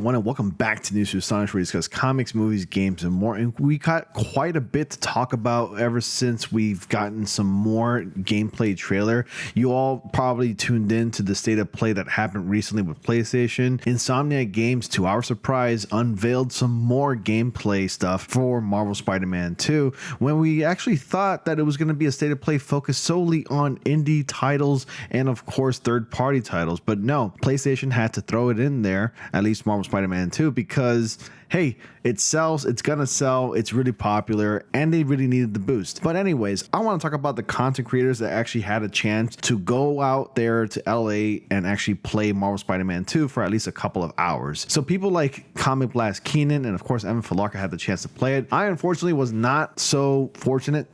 everyone, and welcome back to News to Astonish, where we discuss comics, movies, games, and more. And we got quite a bit to talk about ever since we've gotten some more gameplay trailer. You all probably tuned in to the state of play that happened recently with PlayStation. Insomniac Games, to our surprise, unveiled some more gameplay stuff for Marvel Spider-Man 2, when we actually thought that it was going to be a state of play focused solely on indie titles and, of course, third-party titles. But no, PlayStation had to throw it in there, at least Marvel Spider-Man 2, because hey, it sells, it's gonna sell, it's really popular, and they really needed the boost. But anyways, I want to talk about the content creators that actually had a chance to go out there to LA and actually play Marvel Spider-Man 2 for at least a couple of hours. So people like Comic Blast Keenan and of course Evan Falarka had the chance to play it. I unfortunately was not so fortunate,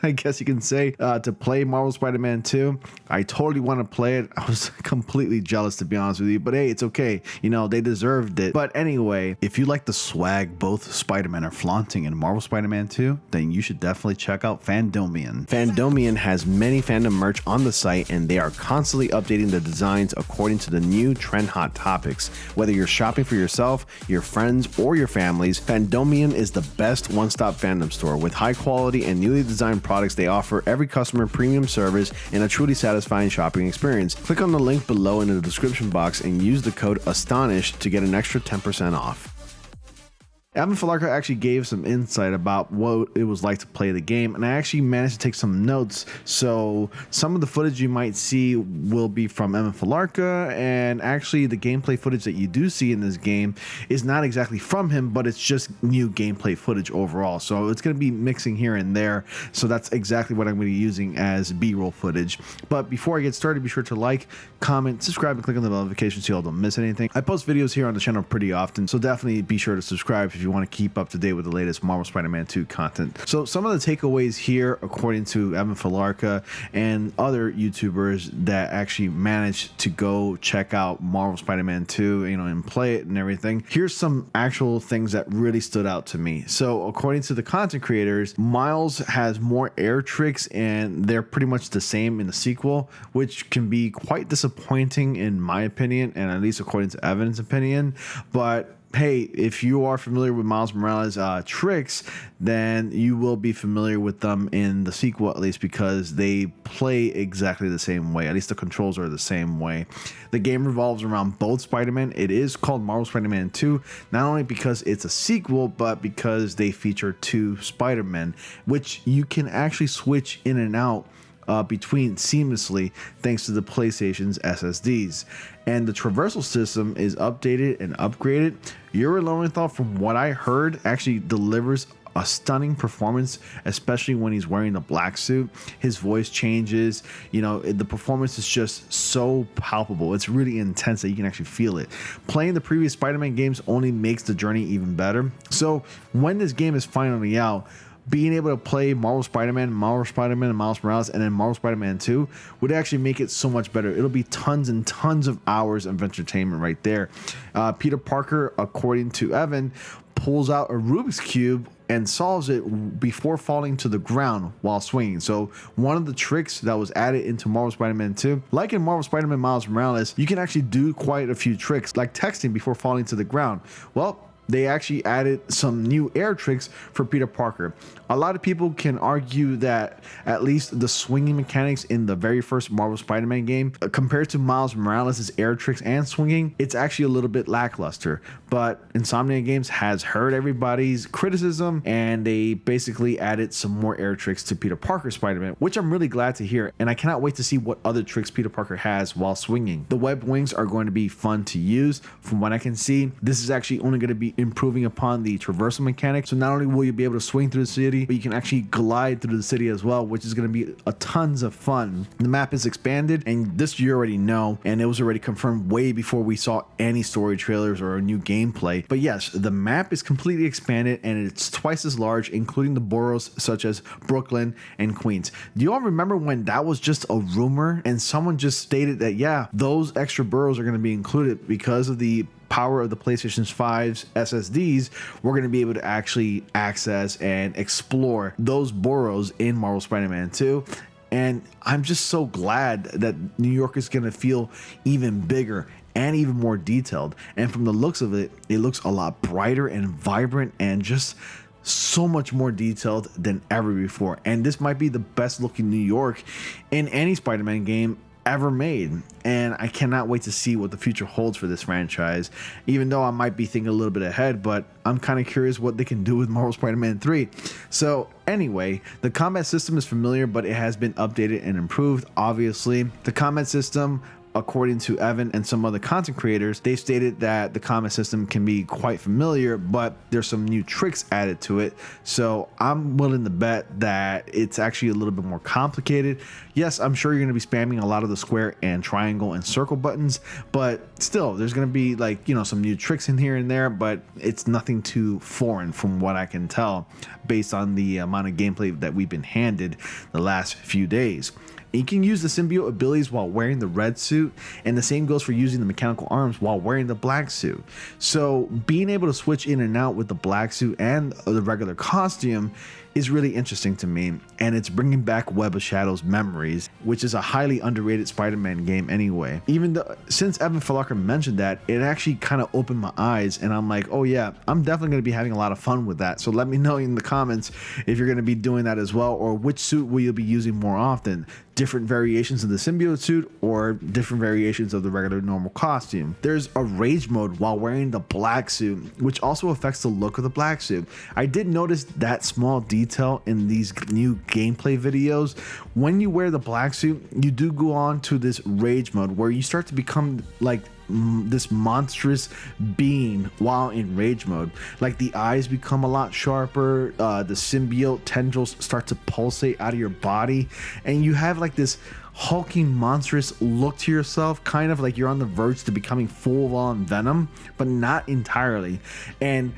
I guess you can say, to play Marvel Spider-Man 2. I totally want to play it. I was completely jealous, to be honest with you, but hey, it's okay. You know, they deserved it. But anyway, if you like the swag both Spider-Men are flaunting in Marvel Spider-Man 2, then you should definitely check out Fandomion. Fandomion has many fandom merch on the site, and they are constantly updating the designs according to the new trend hot topics. Whether you're shopping for yourself, your friends, or your families, Fandomion is the best one-stop fandom store. With high quality and newly designed products, they offer every customer premium service and a truly satisfying shopping experience. Click on the link below in the description box and use the code ASTONISH to get an extra 10% off. Evan Falarka actually gave some insight about what it was like to play the game, and I actually managed to take some notes. So some of the footage you might see will be from Evan Falarka, and actually the gameplay footage that you do see in this game is not exactly from him, but it's just new gameplay footage overall. So it's going to be mixing here and there. So that's exactly what I'm going to be using as B-roll footage. But before I get started, be sure to like, comment, subscribe, and click on the notifications so you all don't miss anything. I post videos here on the channel pretty often, so definitely be sure to subscribe if you want to keep up to date with the latest Marvel Spider-Man 2 content. So some of the takeaways here, according to Evan Falarka and other YouTubers that actually managed to go check out Marvel Spider-Man 2, you know, and play it and everything, here's some actual things that really stood out to me. So according to the content creators, Miles has more air tricks and they're pretty much the same in the sequel, which can be quite disappointing in my opinion, and at least according to Evan's opinion. But hey, if you are familiar with Miles Morales' tricks, then you will be familiar with them in the sequel, at least, because they play exactly the same way. At least the controls are the same way. The game revolves around both Spider-Man. It is called Marvel Spider-Man 2, not only because it's a sequel, but because they feature two Spider-Men, which you can actually switch in and out between seamlessly thanks to the PlayStation's SSDs. And the traversal system is updated and upgraded. Yuri Lowenthal, from what I heard, actually delivers a stunning performance, especially when he's wearing the black suit. His voice changes, you know, the performance is just so palpable. It's really intense that you can actually feel it. Playing the previous Spider-Man games only makes the journey even better. So when this game is finally out, being able to play Marvel Spider-Man, and Miles Morales, and then Marvel Spider-Man 2 would actually make it so much better. It'll be tons and tons of hours of entertainment right there. Peter Parker, according to Evan, pulls out a Rubik's Cube and solves it before falling to the ground while swinging. So one of the tricks that was added into Marvel Spider-Man 2, like in Marvel Spider-Man Miles Morales, you can actually do quite a few tricks, like texting before falling to the ground. Well, they actually added some new air tricks for Peter Parker. A lot of people can argue that at least the swinging mechanics in the very first Marvel Spider-Man game, compared to Miles Morales' air tricks and swinging, it's actually a little bit lackluster. But Insomniac Games has heard everybody's criticism, and they basically added some more air tricks to Peter Parker Spider-Man, which I'm really glad to hear. And I cannot wait to see what other tricks Peter Parker has while swinging. The web wings are going to be fun to use. From what I can see, this is actually only going to be improving upon the traversal mechanic. So not only will you be able to swing through the city, but you can actually glide through the city as well, which is going to be a tons of fun. The map is expanded, and this you already know, and it was already confirmed way before we saw any story trailers or a new gameplay. But yes, the map is completely expanded, and it's twice as large, including the boroughs such as Brooklyn and Queens. Do you all remember when that was just a rumor and someone just stated that, yeah, those extra boroughs are going to be included because of the power of the PlayStation 5's SSDs? We're going to be able to actually access and explore those boroughs in Marvel Spider-Man 2. And I'm just so glad that New York is going to feel even bigger and even more detailed. And from the looks of it, it looks a lot brighter and vibrant and just so much more detailed than ever before. And this might be the best looking New York in any Spider-Man game ever made, and I cannot wait to see what the future holds for this franchise, even though I might be thinking a little bit ahead. But I'm kind of curious what they can do with Marvel Spider-Man 3. So anyway, the combat system is familiar, but it has been updated and improved. Obviously, the combat system, according to Evan and some other content creators, they stated that the combat system can be quite familiar, but there's some new tricks added to it. So I'm willing to bet that it's actually a little bit more complicated. Yes, I'm sure you're going to be spamming a lot of the square and triangle and circle buttons, but still, there's going to be, like, you know, some new tricks in here and there, but it's nothing too foreign from what I can tell based on the amount of gameplay that we've been handed the last few days. You can use the symbiote abilities while wearing the red suit, and the same goes for using the mechanical arms while wearing the black suit. So being able to switch in and out with the black suit and the regular costume is really interesting to me, and it's bringing back Web of Shadows memories, which is a highly underrated Spider-Man game anyway. Even though, since Evan Fallarker mentioned that, it actually kind of opened my eyes, and I'm like, oh yeah, I'm definitely going to be having a lot of fun with that. So let me know in the comments if you're going to be doing that as well, or which suit will you be using more often. Different variations of the symbiote suit or different variations of the regular normal costume. There's a rage mode while wearing the black suit, which also affects the look of the black suit. I did notice that small detail in these new gameplay videos. When you wear the black suit, you do go on to this rage mode where you start to become like this monstrous being while in rage mode. Like the eyes become a lot sharper, the symbiote tendrils start to pulsate out of your body, and you have like this hulking monstrous look to yourself, kind of like you're on the verge to becoming full-on Venom, but not entirely. And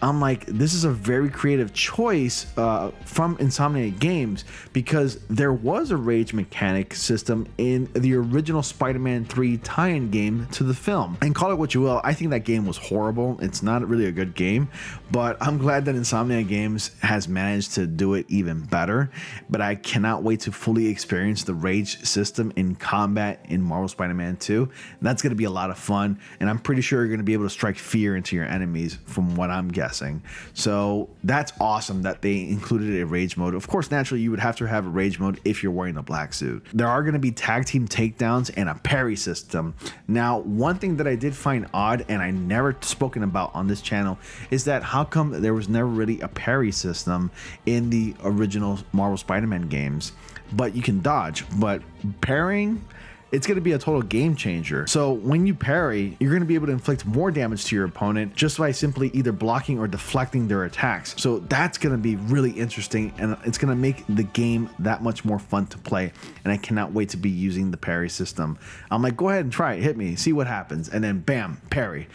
I'm like, this is a very creative choice from Insomniac Games, because there was a rage mechanic system in the original Spider-Man 3 tie-in game to the film. And call it what you will, I think that game was horrible. It's not really a good game, but I'm glad that Insomniac Games has managed to do it even better. But I cannot wait to fully experience the rage system in combat in Marvel Spider-Man 2. That's going to be a lot of fun, and I'm pretty sure you're going to be able to strike fear into your enemies from what I'm guessing. So that's awesome that they included a rage mode. Of course, naturally, you would have to have a rage mode if you're wearing a black suit. There are going to be tag team takedowns and a parry system. Now, one thing that I did find odd, and I never spoken about on this channel, is that how come there was never really a parry system in the original Marvel Spider-Man games? But you can dodge, but parrying, it's going to be a total game changer. So when you parry, you're going to be able to inflict more damage to your opponent just by simply either blocking or deflecting their attacks. So that's going to be really interesting, and it's going to make the game that much more fun to play. And I cannot wait to be using the parry system. I'm like, go ahead and try it, hit me, see what happens, and then bam, parry.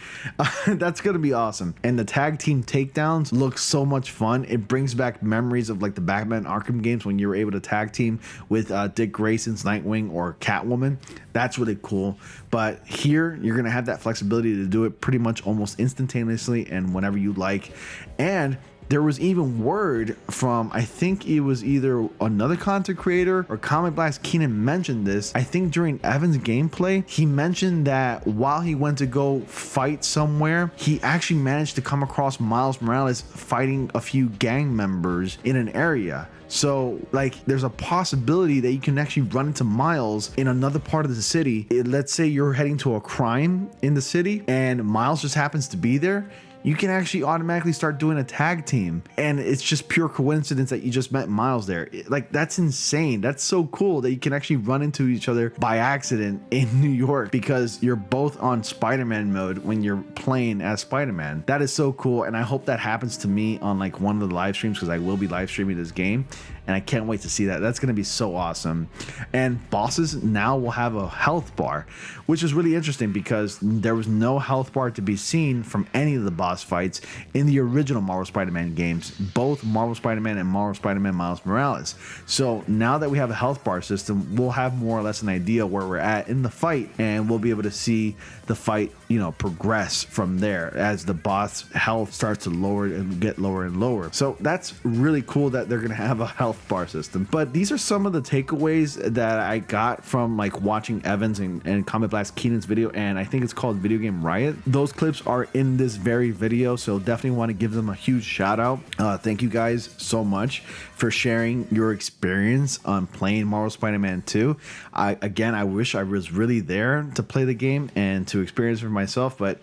That's going to be awesome. And the tag team takedowns look so much fun. It brings back memories of like the Batman Arkham games when you were able to tag team with Dick Grayson's Nightwing or Catwoman. That's really cool. But here you're going to have that flexibility to do it pretty much almost instantaneously and whenever you like. And there was even word from, I think it was either another content creator or Comic Blast Keenan mentioned this. I think during Evan's gameplay, he mentioned that while he went to go fight somewhere, he actually managed to come across Miles Morales fighting a few gang members in an area. So like there's a possibility that you can actually run into Miles in another part of the city. Let's say you're heading to a crime in the city and Miles just happens to be there. You can actually automatically start doing a tag team, and it's just pure coincidence that you just met Miles there. Like, that's insane. That's so cool that you can actually run into each other by accident in New York because you're both on Spider-Man mode when you're playing as Spider-Man. That is so cool, and I hope that happens to me on like one of the live streams, because I will be live streaming this game, and I can't wait to see that. That's going to be so awesome. And bosses now will have a health bar, which is really interesting because there was no health bar to be seen from any of the bosses boss fights in the original Marvel Spider-Man games, both Marvel Spider-Man and Marvel Spider-Man Miles Morales. So now that we have a health bar system, we'll have more or less an idea where we're at in the fight, and we'll be able to see the fight, progress from there as the boss health starts to lower and get lower and lower. So that's really cool that they're going to have a health bar system. But these are some of the takeaways that I got from like watching Evans and Comet Blast Keenan's video, and I think it's called Video Game Riot. Those clips are in this very video, so definitely want to give them a huge shout out. Thank you guys so much for sharing your experience on playing Marvel Spider-Man 2. I wish I was really there to play the game and to experience it for myself, but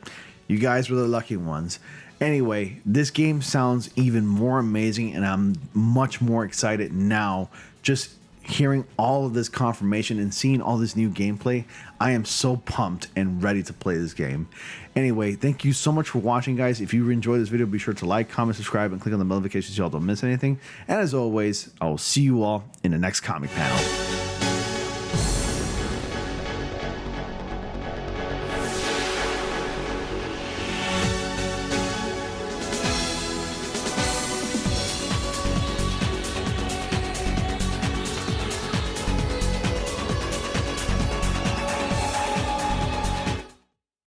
you guys were the lucky ones. Anyway, this game sounds even more amazing, and I'm much more excited now just hearing all of this confirmation and seeing all this new gameplay. I am so pumped and ready to play this game. Anyway, thank you so much for watching, guys. If you enjoyed this video, be sure to like, comment, subscribe, and click on the notifications so y'all don't miss anything. And as always, I will see you all in the next comic panel.